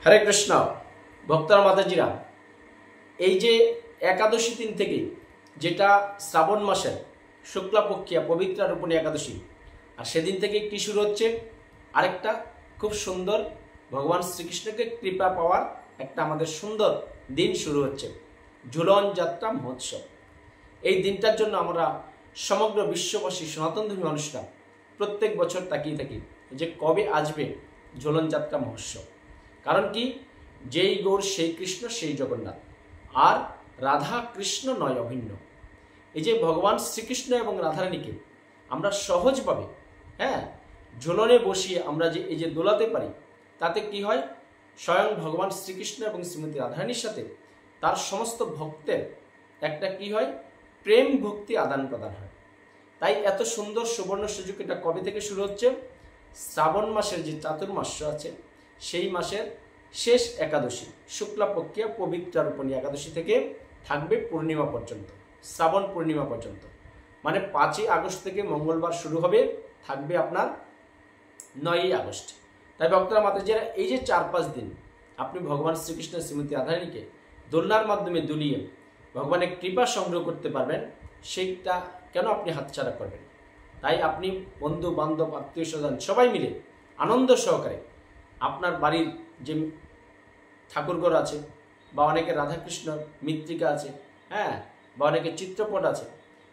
হরে কৃষ্ণ ভক্তরা মাতাজিরা, এই যে একাদশী দিন থেকে, যেটা শ্রাবণ মাসের শুক্লাপক্ষিয়া পবিত্রা রূপণী একাদশী, আর সেদিন থেকে কি শুরু হচ্ছে? আরেকটা খুব সুন্দর ভগবান শ্রীকৃষ্ণকে কৃপা পাওয়ার একটা আমাদের সুন্দর দিন শুরু হচ্ছে, ঝুলন যাত্রা মহোৎসব। এই দিনটার জন্য আমরা সমগ্র বিশ্ববাসী সনাতনধর্মী মানুষরা প্রত্যেক বছর তাকিয়ে থাকি যে কবে আসবে ঝুলন যাত্রা মহোৎসব। কারণ কি, যেই গৌর সেই কৃষ্ণ সেই জগন্নাথ, আর রাধা কৃষ্ণ নয় অভিন্ন। এই যে ভগবান শ্রীকৃষ্ণ এবং রাধারানীকে আমরা সহজভাবে ঝুলনে বসিয়ে আমরা যে এই যে দোলাতে পারি, তাতে কি হয়? স্বয়ং ভগবান শ্রীকৃষ্ণ এবং শ্রীমতী রাধারানীর সাথে তার সমস্ত ভক্তের একটা কি হয়? প্রেম ভক্তি আদান প্রদান হয়। তাই এত সুন্দর সুবর্ণ সুযোগ এটা কবে থেকে শুরু হচ্ছে? শ্রাবণ মাসের যে চাতুর্মাস্য আছে, সেই মাসের শেষ একাদশী শুক্লাপক্ষিয়া পবিত্রা রূপণী একাদশী থেকে থাকবে পূর্ণিমা পর্যন্ত, শ্রাবণ পূর্ণিমা পর্যন্ত। মানে 5ই আগস্ট থেকে মঙ্গলবার শুরু হবে, থাকবে আপনার 9ই আগস্ট। তাই ভক্তরা মাতাজিরা, এই যে 4-5 দিন আপনি ভগবান শ্রীকৃষ্ণ শ্রীমতী রাধারানীকে দোলনার মাধ্যমে দুলিয়ে ভগবানের কৃপা সংগ্রহ করতে পারবেন, সেইটা কেন আপনি হাতছাড়া করবেন? তাই আপনি বন্ধু বান্ধব আত্মীয় স্বজন সবাই মিলে আনন্দ সহকারে আপনার বাড়ির যে ঠাকুরঘর আছে, বা অনেকে রাধাকৃষ্ণ মৃত্তিকা আছে, বা অনেকে চিত্রপট আছে,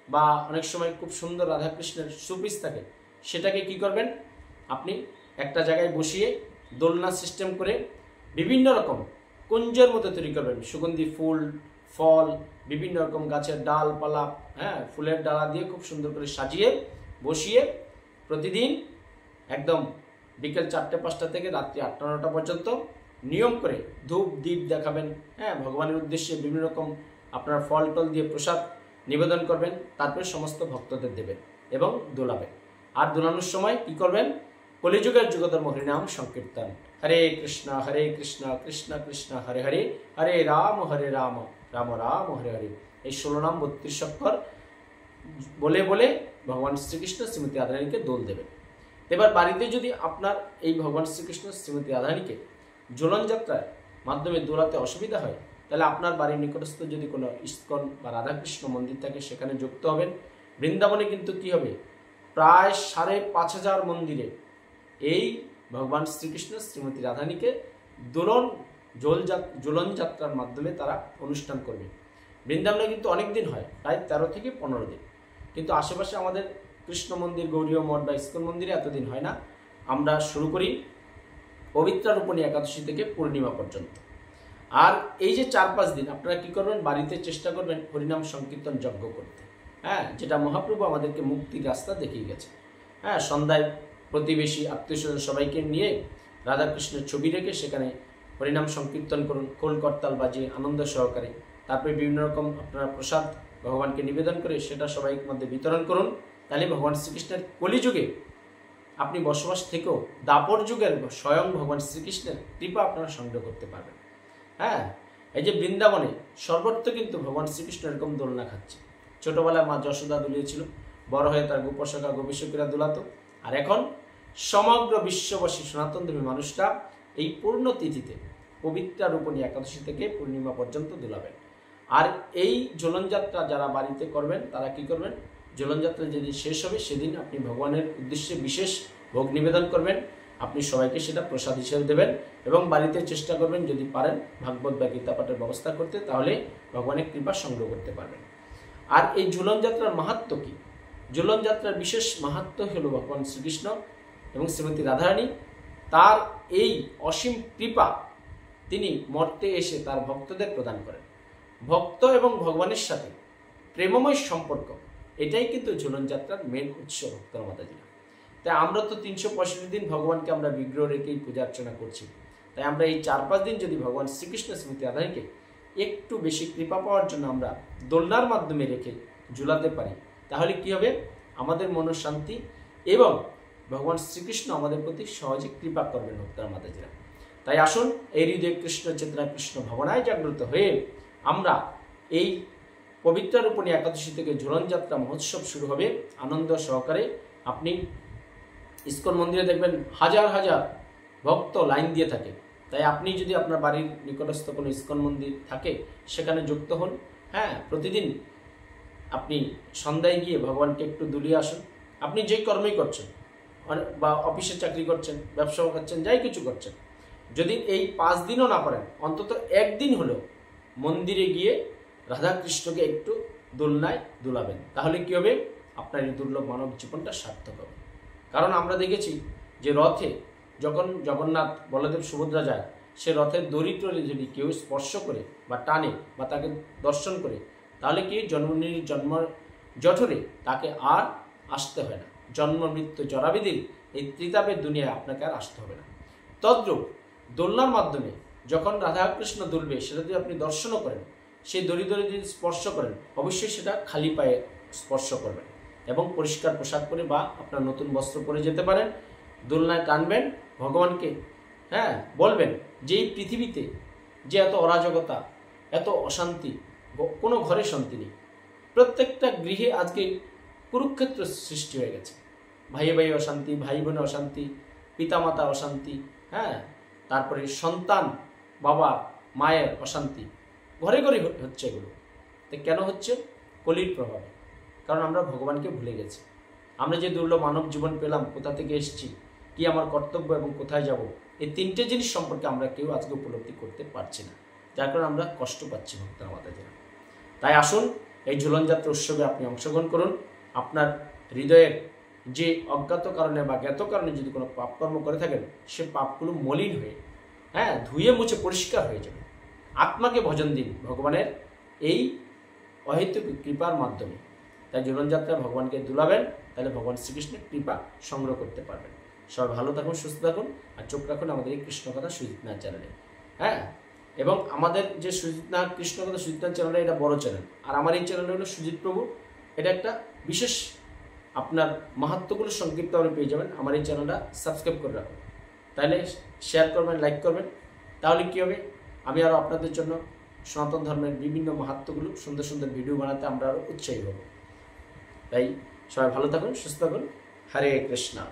বা অনেক সময় খুব সুন্দর রাধাকৃষ্ণের সুপিস থাকে, সেটাকে কি করবেন? আপনি একটা জায়গায় বসিয়ে দোলনা সিস্টেম করে বিভিন্ন রকম কুঞ্জের মতো তৈরি করবেন। সুগন্ধি ফুল, ফল, বিভিন্ন রকম গাছের ডালপালা, ফুলের ডালা দিয়ে খুব সুন্দর করে সাজিয়ে বসিয়ে প্রতিদিন একদম বিকেল 4-5টা থেকে রাত্রি 8-9টা পর্যন্ত নিয়ম করে ধূপ দ্বীপ দেখাবেন। ভগবানের উদ্দেশ্যে বিভিন্ন রকম আপনার ফল টল দিয়ে প্রসাদ নিবেদন করবেন, তারপরে সমস্ত ভক্তদের দেবেন এবং দোলাবেন। আর দোলানোর সময় কি করবেন? কলিযুগের যুগধর্ম হরিনাম সংকীর্তন, হরে কৃষ্ণ কৃষ্ণ কৃষ্ণ হরে হরে, হরে রাম রাম রাম হরে হরে, এই 16 নাম 32 অক্ষর বলে বলে ভগবান শ্রীকৃষ্ণ শ্রীমতী রাধারানীকে দোল দেবেন। এবার বাড়িতে যদি আপনার এই ভগবান শ্রীকৃষ্ণ শ্রীমতী রাধারানীকে ঝুলন যাত্রার মাধ্যমে দোলাতে অসুবিধা হয়, তাহলে আপনার বাড়ির নিকটস্থ যদি কোনো ইস্কন বা রাধাকৃষ্ণ মন্দির থাকে, সেখানে যুক্ত হবেন। বৃন্দাবনে কিন্তু কি হবে, প্রায় 5,500 মন্দিরে এই ভগবান শ্রীকৃষ্ণ শ্রীমতী রাধারানীকে ঝুলন যাত্রার মাধ্যমে তারা অনুষ্ঠান করবে। বৃন্দাবনে কিন্তু অনেক দিন হয়, প্রায় 13 থেকে 15 দিন, কিন্তু আশেপাশে আমাদের কৃষ্ণ মন্দির, গৌরীয় মঠ বা ইস্কন মন্দিরে এতদিন হয় না। আমরা শুরু করি পবিত্রা রূপণী একাদশী থেকে পূর্ণিমা পর্যন্ত। আর এই যে 4-5 দিন আপনারা কি করবেন? বাড়িতে চেষ্টা করবেন হরিনাম সংকীর্তন যজ্ঞ করতে, যেটা মহাপ্রভু আমাদেরকে মুক্তির রাস্তা দেখিয়ে গেছে। সন্ধ্যায় প্রতিবেশী আত্মীয় স্বজন সবাইকে নিয়ে রাধাকৃষ্ণের ছবি রেখে সেখানে হরিনাম সংকীর্তন করুন, খোল করতাল বাজিয়ে আনন্দ সহকারে। তারপরে বিভিন্ন রকম আপনারা প্রসাদ ভগবানকে নিবেদন করে সেটা সবাই মধ্যে বিতরণ করুন। তাহলে ভগবান শ্রীকৃষ্ণের কলিযুগে আপনি বসবাস থেকেও দাপর যুগের স্বয়ং ভগবান শ্রীকৃষ্ণের কৃপা আপনারা সংগ্রহ করতে পারবেন। এই যে বৃন্দাবনে সর্বত্র কিন্তু ভগবান শ্রীকৃষ্ণ এরকম দোলনা খাচ্ছে। ছোটবেলায় মা যশোদা দুলিয়েছিল, বড় হয়ে তার গোপসখা গোপীসখীরা দোলাতো, আর এখন সমগ্র বিশ্ববাসী সনাতনধর্মী মানুষরা এই পূর্ণ তিথিতে পবিত্রা রূপণী একাদশী থেকে পূর্ণিমা পর্যন্ত দোলাবেন। আর এই ঝুলন যাত্রা যারা বাড়িতে করবেন, তারা কি করবেন? ঝুলন যাত্রা যেদিন শেষ হবে সেদিন আপনি ভগবানের উদ্দেশ্যে বিশেষ ভোগ নিবেদন করবেন, আপনি সবাইকে সেটা প্রসাদ হিসেবে দেবেন, এবং বাড়িতে চেষ্টা করবেন যদি পারেন ভাগবত বা গীতা পাঠের ব্যবস্থা করতে, তাহলে ভগবানের কৃপা সংগ্রহ করতে পারবেন। আর এই ঝুলন যাত্রার মাহাত্ম্য কি? ঝুলন যাত্রার বিশেষ মাহাত্ম্য হল ভগবান শ্রীকৃষ্ণ এবং শ্রীমতী রাধারানী তার এই অসীম কৃপা তিনি মর্তে এসে তার ভক্তদের প্রদান করেন। ভক্ত এবং ভগবানের সাথে প্রেমময় সম্পর্ক, এটাই কিন্তু ঝুলন যাত্রার মেন উৎস ভক্তরা মাতাজিরা। তাই আমরা তো 365 দিন ভগবানকে আমরা বিগ্রহ রেখেই পূজা অর্চনা করছি। তাই আমরা এই 4-5 দিন যদি ভগবান শ্রীকৃষ্ণ শ্রীমতী রাধারানীকে একটু বেশি কৃপা পাওয়ার জন্য আমরা দোলনার মাধ্যমে রেখে ঝুলাতে পারি, তাহলে কি হবে? আমাদের মনঃশান্তি এবং ভগবান শ্রীকৃষ্ণ আমাদের প্রতি সহজে কৃপা করবেন ভক্তরা মাতাজিরা। তাই আসুন, এই হৃদয় কৃষ্ণ চেতনা কৃষ্ণ ভাবনায় জাগ্রত হয়ে আমরা এই পবিত্রা রূপণী একাদশী থেকে ঝুলন যাত্রা মহোৎসব শুরু হবে আনন্দ সহকারে। আপনি ইস্কন মন্দিরে দেখবেন হাজার হাজার ভক্ত লাইন দিয়ে থাকে, তাই আপনি যদি আপনার বাড়ির নিকটস্থ কোনো ইস্কন মন্দির থাকে সেখানে যুক্ত হন। হ্যাঁ, প্রতিদিন আপনি সন্ধ্যায় গিয়ে ভগবানকে একটু দুলিয়ে আসুন। আপনি যেই কর্মই করছেন, বা অফিসে চাকরি করছেন, ব্যবসা করছেন, যাই কিছু করছেন, যদি এই 5 দিনও না পারেন, অন্তত একদিন হলেও মন্দিরে গিয়ে রাধাকৃষ্ণকে একটু দোলনায় দুলাবেন। তাহলে কি হবে? আপনার এই দুর্লভ মানব জীবনটা সার্থক হবে। কারণ আমরা দেখেছি যে রথে যখন জগন্নাথ, বলদেব, সুভদ্রা যায়, সে রথের দড়ি টড়ি যদি কেউ স্পর্শ করে বা টানে বা তাকে দর্শন করে, তাহলে কি জন্মনির জন্ম জঠরে তাকে আর আসতে হয় না। জন্ম মৃত্যু জরাবিধির এই ত্রিতাপের দুনিয়ায় আপনাকে আর আসতে হবে না। তদ্রূপ দোলনার মাধ্যমে যখন রাধাকৃষ্ণ দুলবে, সেটা যদি আপনি দর্শনও করেন, সেই দড়ি যদি স্পর্শ করেন, অবশ্যই সেটা খালি পায়ে স্পর্শ করবেন এবং পরিষ্কার পোশাক পরে বা আপনার নতুন বস্ত্র পরে যেতে পারেন। দোলনায় টানবেন, ভগবানকে হ্যাঁ বলবেন যে এই পৃথিবীতে যে এত অরাজকতা, এত অশান্তি, কোনো ঘরে শান্তি নেই, প্রত্যেকটা গৃহে আজকে কুরুক্ষেত্র সৃষ্টি হয়ে গেছে। ভাইয়ে ভাইয়ে অশান্তি, ভাই বোনে অশান্তি, পিতামাতা অশান্তি, হ্যাঁ, তারপরে সন্তান বাবা মায়ের অশান্তি, ঘরে ঘরে হচ্ছে এগুলো। তো কেন হচ্ছে? কলির প্রভাবে। কারণ আমরা ভগবানকে ভুলে গেছি। আমরা যে দুর্লভ মানব জীবন পেলাম, কোথা থেকে এসেছি, কি আমার কর্তব্য এবং কোথায় যাব, এই 3টে জিনিস সম্পর্কে আমরা কেউ আজকে উপলব্ধি করতে পারছি না, যার কারণে আমরা কষ্ট পাচ্ছি ভক্তরা মাতাজিরা। তাই আসুন, এই ঝুলন যাত্রা উৎসবে আপনি অংশগ্রহণ করুন। আপনার হৃদয়ের যে অজ্ঞাত কারণে বা জ্ঞাত কারণে যদি কোনো পাপকর্ম করে থাকেন, সে পাপগুলো মলিন হয়ে হ্যাঁ ধুয়ে মুছে পরিষ্কার হয়ে যাবে। আত্মাকে ভজন দিন ভগবানের এই অহেতুক কৃপার মাধ্যমে। তাই জীবনযাত্রায় ভগবানকে দুলাবেন, তাহলে ভগবান শ্রীকৃষ্ণের কৃপা সংগ্রহ করতে পারবেন। সবাই ভালো থাকুন, সুস্থ থাকুন, আর চোখ রাখুন আমাদের এই কৃষ্ণকথা সুজিতনাথ চ্যানেলে। হ্যাঁ, এবং আমাদের যে সুজিতনাথ কৃষ্ণকথা সুজিতনাথ চ্যানেল, এটা বড় চ্যানেল, আর আমার এই চ্যানেল হলো সুজিত প্রভু। এটা একটা বিশেষ আপনার মাহাত্ম্যগুলো সংক্ষিপ্ত আপনি পেয়ে যাবেন। আমার এই চ্যানেলটা সাবস্ক্রাইব করে রাখুন, তাহলে শেয়ার করবেন, লাইক করবেন। তাহলে কী হবে? আমি আরও আপনাদের জন্য সনাতন ধর্মের বিভিন্ন মাহাত্ম্যগুলো সুন্দর সুন্দর ভিডিও বানাতে আমরা আরও উৎসাহী হব। তাই সবাই ভালো থাকুন, সুস্থ থাকুন। হরে কৃষ্ণা।